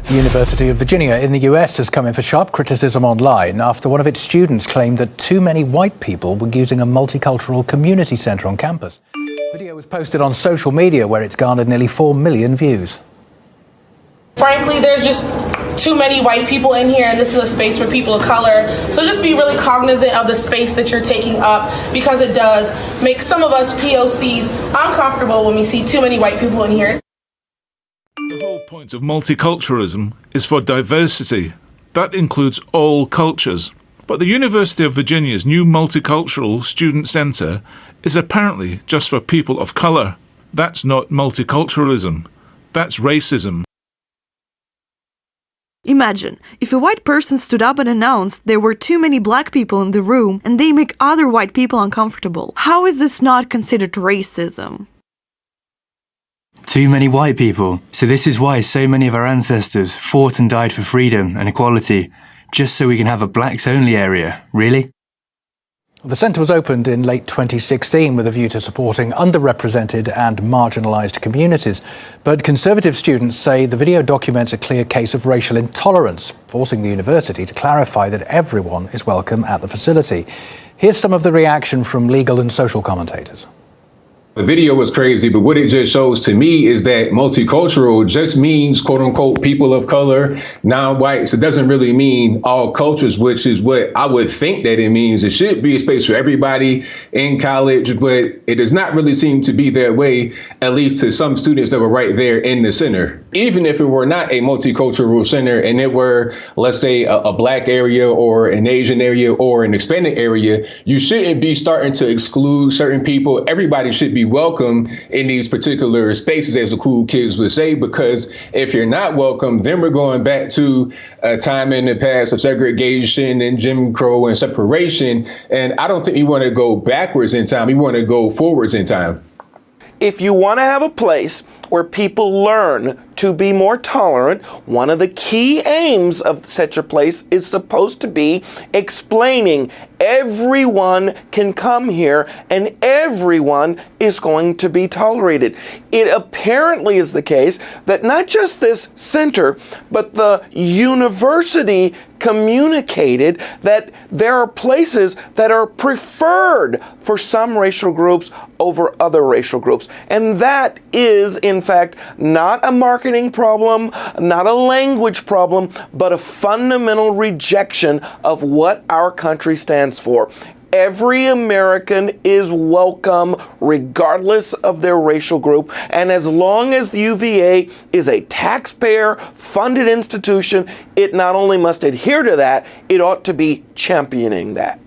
The University of Virginia in the US has come in for sharp criticism online after one of its students claimed that too many white people were using a multicultural community centre on campus. The video was posted on social media where it's garnered nearly 4 million views. Frankly, there's just too many white people in here, and this is a space for people of color. So just be really cognizant of the space that you're taking up, because it does make some of us POCs uncomfortable when we see too many white people in here. The whole point of multiculturalism is for diversity. That includes all cultures. But the University of Virginia's new Multicultural Student Centre is apparently just for people of colour. That's not multiculturalism. That's racism. Imagine, if a white person stood up and announced there were too many black people in the room and they make other white people uncomfortable. How is this not considered racism? Too many white people. So this is why so many of our ancestors fought and died for freedom and equality, just so we can have a blacks-only area, really? The centre was opened in late 2016 with a view to supporting underrepresented and marginalised communities. But Conservative students say the video documents a clear case of racial intolerance, forcing the university to clarify that everyone is welcome at the facility. Here's some of the reaction from legal and social commentators. The video was crazy, but what it just shows to me is that multicultural just means, quote unquote, people of color, non-whites. It doesn't really mean all cultures, which is what I would think that it means. It should be a space for everybody in college, but it does not really seem to be that way, at least to some students that were right there in the center. Even if it were not a multicultural center and it were, let's say, a black area or an Asian area or an Hispanic area, you shouldn't be starting to exclude certain people. Everybody should be welcome in these particular spaces, as the cool kids would say, because if you're not welcome, then we're going back to a time in the past of segregation and Jim Crow and separation. And I don't think we want to go backwards in time. We want to go forwards in time. If you want to have a place where people learn to be more tolerant, one of the key aims of such a place is supposed to be explaining everyone can come here and everyone is going to be tolerated. It apparently is the case that not just this center, but the university communicated that there are places that are preferred for some racial groups over other racial groups. And that is, in fact, not a marketing problem, not a language problem, but a fundamental rejection of what our country stands for. Every American is welcome regardless of their racial group, and as long as the UVA is a taxpayer-funded institution, it not only must adhere to that, it ought to be championing that.